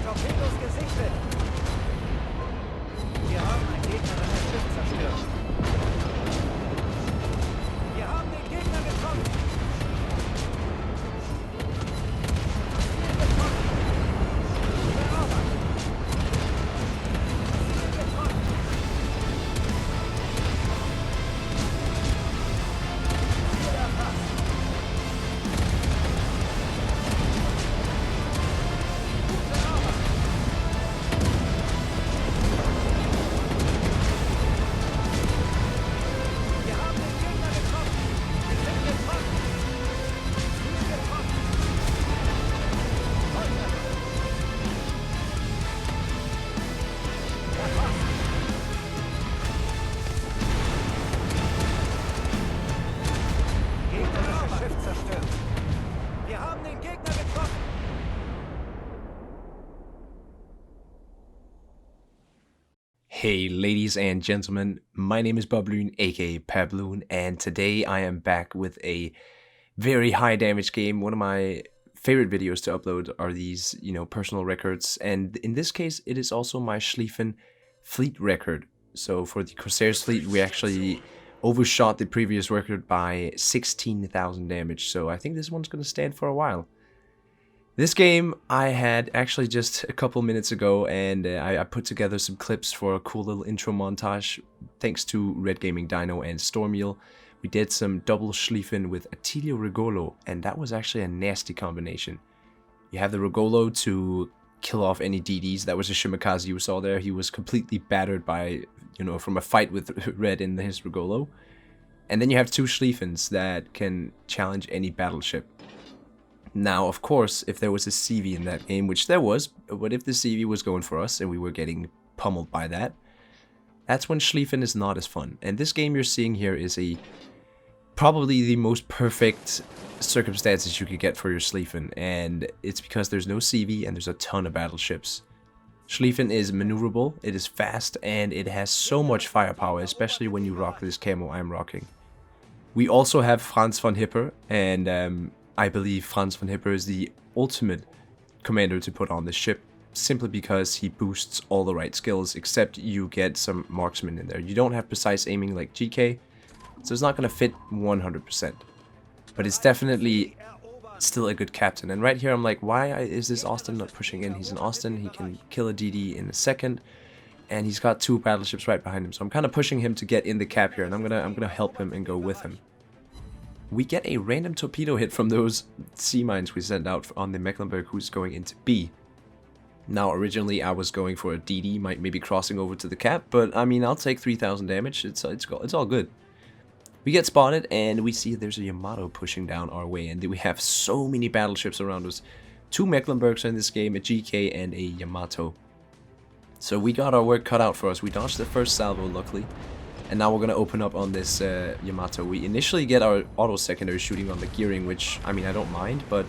Torpedos gesichtet. Wir haben einen Gegner an der Schiff zerstört. Wir haben den Gegner getroffen. Ziel getroffen. Bearbeitet. Ziel getroffen. Ziel erfasst. Gute Arbeit. Wir haben den Gegner getroffen. Wir sind getroffen. Ziel getroffen. Feuer. Erfasst. Gegnerisches Schiff zerstört. Wir haben den Gegner getroffen. Hey ladies and gentlemen, my name is BobLyn aka PabLoon, and today I am back with a very high damage game. One of my favorite videos to upload are these, personal records, and in this case it is also my Schlieffen fleet record. So for the Corsairs fleet we actually overshot the previous record by 16,000 damage, so I think this one's gonna stand for a while. This game I had actually just a couple minutes ago, and I put together some clips for a cool little intro montage thanks to Red Gaming Dino and Stormeel. We did some double Schlieffen with Attilio Regolo, and that was actually a nasty combination. You have the Regolo to kill off any DDs. That was a Shimakaze you saw there. He was completely battered by, from a fight with Red in his Regolo. And then you have two Schlieffens that can challenge any battleship. Now, of course, if there was a CV in that game, which there was, but if the CV was going for us and we were getting pummeled by that, that's when Schlieffen is not as fun. And this game you're seeing here is probably the most perfect circumstances you could get for your Schlieffen, and it's because there's no CV and there's a ton of battleships. Schlieffen is maneuverable, it is fast, and it has so much firepower, especially when you rock this camo I'm rocking. We also have Franz von Hipper, and I believe Franz von Hipper is the ultimate commander to put on this ship, simply because he boosts all the right skills, except you get some marksman in there. You don't have precise aiming like GK, so it's not going to fit 100%. But it's definitely still a good captain. And right here I'm like, why is this Austin not pushing in? He's an Austin, he can kill a DD in a second, and he's got two battleships right behind him. So I'm kind of pushing him to get in the cap here, and I'm gonna help him and go with him. We get a random torpedo hit from those sea mines we sent out on the Mecklenburg, who's going into B. Now, originally I was going for a DD, maybe crossing over to the cap, but I mean, I'll take 3,000 damage. It's all good. We get spotted, and we see there's a Yamato pushing down our way, and we have so many battleships around us. Two Mecklenburgs in this game, a GK and a Yamato. So we got our work cut out for us. We dodged the first salvo, luckily. And now we're going to open up on this Yamato. We initially get our auto secondary shooting on the gearing, which, I mean, I don't mind, but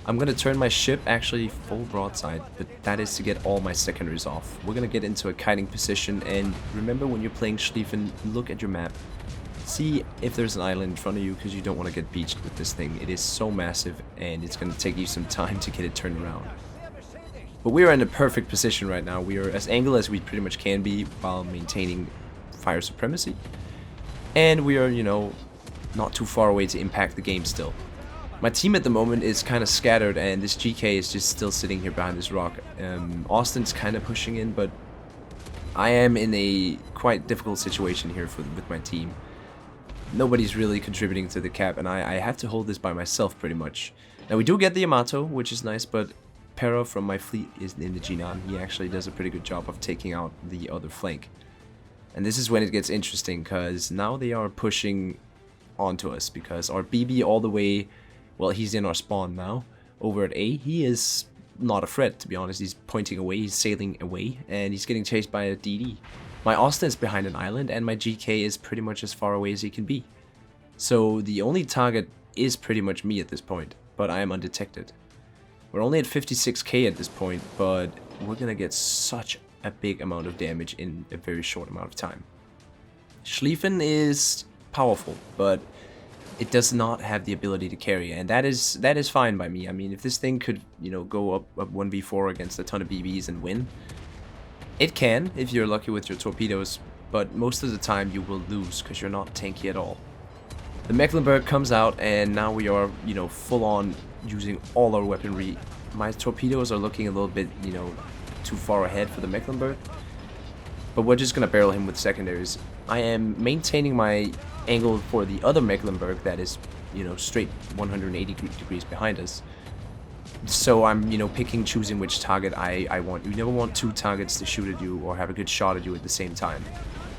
I'm going to turn my ship actually full broadside, but that is to get all my secondaries off. We're going to get into a kiting position, and remember when you're playing Schlieffen, look at your map. See if there's an island in front of you, because you don't want to get beached with this thing. It is so massive, and it's going to take you some time to get it turned around. But we are in a perfect position right now. We are as angled as we pretty much can be while maintaining fire supremacy, and we are, not too far away to impact the game still. My team at the moment is kind of scattered, and this GK is just still sitting here behind this rock. Austin's kind of pushing in, but I am in a quite difficult situation here with my team. Nobody's really contributing to the cap, and I have to hold this by myself pretty much. Now we do get the Yamato, which is nice, but Pero from my fleet is in the Jinan. He actually does a pretty good job of taking out the other flank. And this is when it gets interesting, because now they are pushing onto us, because our BB all the way, well, he's in our spawn now, over at A. He is not a threat, to be honest. He's pointing away, he's sailing away, and he's getting chased by a DD. My Austin is behind an island, and my GK is pretty much as far away as he can be. So the only target is pretty much me at this point, but I am undetected. We're only at 56k at this point, but we're gonna get such a big amount of damage in a very short amount of time. Schlieffen is powerful, but it does not have the ability to carry, and that is fine by me. I mean, if this thing could, you know, go up 1v4 against a ton of BBs and win, it can if you're lucky with your torpedoes, but most of the time you will lose because you're not tanky at all. The Mecklenburg comes out, and now we are, you know, full on using all our weaponry. My torpedoes are looking a little bit, you know, too far ahead for the Mecklenburg, but we're just gonna barrel him with secondaries. I am maintaining my angle for the other Mecklenburg that is, you know, straight 180 degrees behind us. So I'm, you know, choosing which target I want. You never want two targets to shoot at you or have a good shot at you at the same time.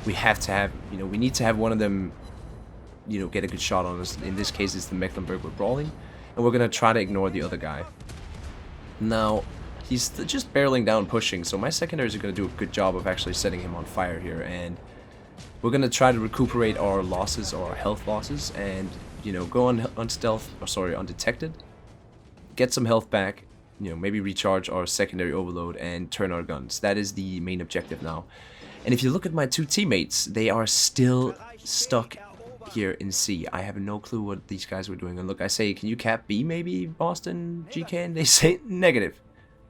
We have to have, you know, we need to have one of them, you know, get a good shot on us. In this case, it's the Mecklenburg we're brawling, and we're gonna try to ignore the other guy. Now, he's just barreling down, pushing, so my secondaries are gonna do a good job of actually setting him on fire here, and we're gonna try to recuperate our losses, or our health losses, and, you know, go on stealth, or sorry, undetected, get some health back, you know, maybe recharge our secondary overload and turn our guns. That is the main objective now. And if you look at my two teammates, they are still stuck here in C. I have no clue what these guys were doing. And look, I say, can you cap B maybe, Boston, GK? And they say negative.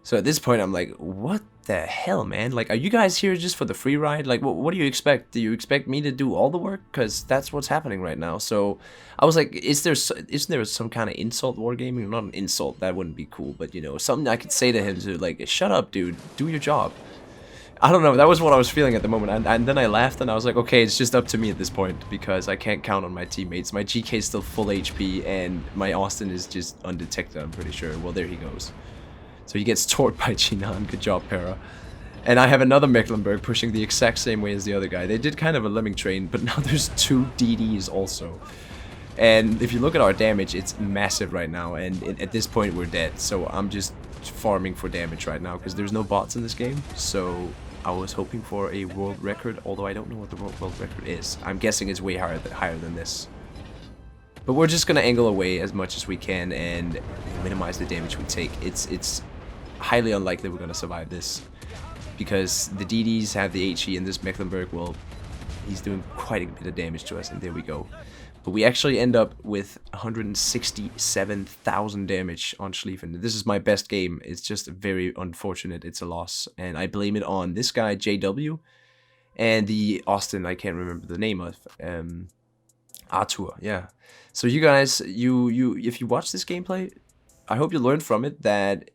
So at this point, I'm like, what the hell, man? Like, are you guys here just for the free ride? Like, what do you expect? Do you expect me to do all the work? Because that's what's happening right now. So I was like, isn't there some kind of insult wargaming? Not an insult, that wouldn't be cool, but, you know, something I could say to him to, like, shut up, dude, do your job. I don't know, that was what I was feeling at the moment, and then I laughed and I was like, okay, it's just up to me at this point, because I can't count on my teammates. My GK is still full HP, and my Austin is just undetected, I'm pretty sure. Well, there he goes. So he gets torqued by Jinan. Good job, Para. And I have another Mecklenburg pushing the exact same way as the other guy. They did kind of a lemming train, but now there's two DDs also. And if you look at our damage, it's massive right now, and at this point we're dead. So I'm just farming for damage right now, because there's no bots in this game. So I was hoping for a world record, although I don't know what the world record is. I'm guessing it's way higher than this. But we're just gonna angle away as much as we can and minimize the damage we take. It's highly unlikely we're gonna survive this, because the DDs have the HE, and this Mecklenburg, well, he's doing quite a bit of damage to us, and there we go. But we actually end up with 167,000 damage on Schlieffen. This is my best game. It's just very unfortunate it's a loss, and I blame it on this guy, JW, and the Austin I can't remember the name of, Arthur, yeah. So you guys, if you watch this gameplay, I hope you learned from it that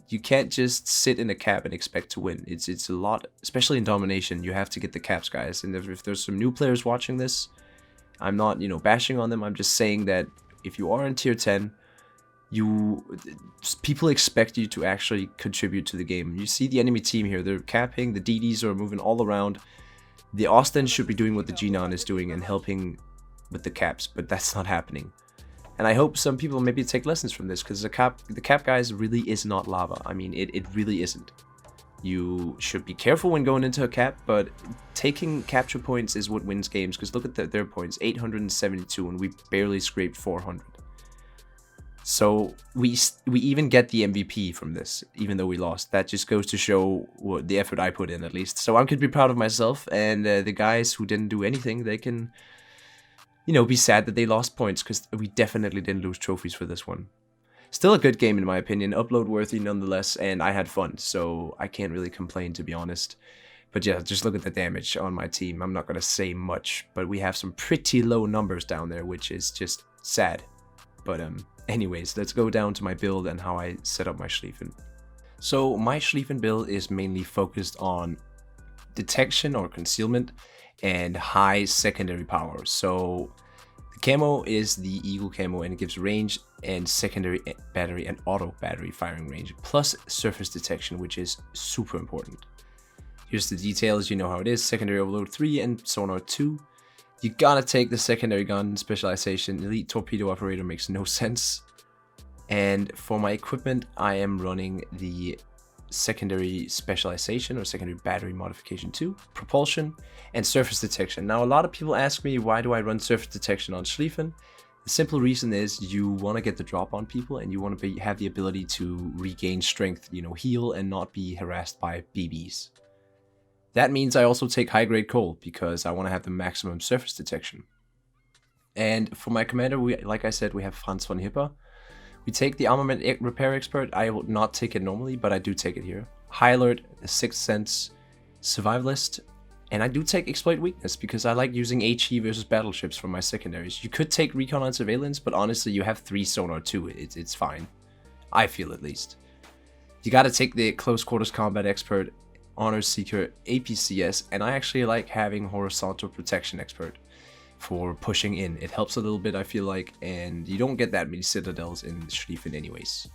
you can't just sit in a cap and expect to win. It's a lot, especially in domination. You have to get the caps, guys. And if there's some new players watching this, I'm not, you know, bashing on them. I'm just saying that if you are in tier 10, people expect you to actually contribute to the game. You see the enemy team here. They're capping. The DDs are moving all around. The Austin should be doing what the Jinan is doing and helping with the caps, but that's not happening. And I hope some people maybe take lessons from this, because the cap guys really is not lava. I mean, it really isn't. You should be careful when going into a cap, but taking capture points is what wins games, because look at their points, 872, and we barely scraped 400. So we even get the MVP from this, even though we lost. That just goes to show what the effort I put in, at least. So I could be proud of myself, and the guys who didn't do anything, they can, you know, be sad that they lost points, because we definitely didn't lose trophies for this one. Still a good game in my opinion, upload worthy nonetheless, and I had fun, so I can't really complain, to be honest. But yeah, just look at the damage on my team. I'm not gonna say much, but we have some pretty low numbers down there, which is just sad. But anyways, let's go down to my build and how I set up my Schlieffen. So my Schlieffen build is mainly focused on detection or concealment and high secondary power. So the camo is the Eagle camo, and it gives range and secondary battery and auto battery firing range, plus surface detection, which is super important. Here's the details, you know how it is: secondary overload 3 and sonar 2. You gotta take the secondary gun specialization. Elite torpedo operator makes no sense. And for my equipment, I am running the secondary specialization or secondary battery modification 2, propulsion, and surface detection. Now, a lot of people ask me, why do I run surface detection on Schlieffen? The simple reason is you want to get the drop on people, and you want to have the ability to regain strength, you know, heal, and not be harassed by BBs. That means I also take high grade coal, because I want to have the maximum surface detection. And for my commander, like I said, we have Franz von Hipper. We take the Armament Repair Expert. I would not take it normally, but I do take it here. High Alert, the Sixth Sense, Survivalist, and I do take Exploit Weakness because I like using HE versus battleships for my secondaries. You could take Recon and Surveillance, but honestly, you have 3 sonar too. It's fine. I feel at least. You gotta take the Close Quarters Combat Expert, Honor Seeker, APCS, and I actually like having Horizontal Protection Expert for pushing in. It helps a little bit, I feel like, and you don't get that many citadels in Schlieffen anyways.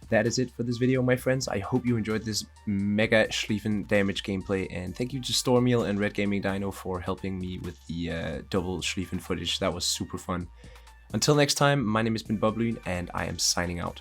That is it for this video, my friends. I hope you enjoyed this mega Schlieffen damage gameplay, and thank you to Stormiel and Red Gaming Dino for helping me with the double Schlieffen footage. That was super fun. Until next time, my name has been BobLyn, and I am signing out.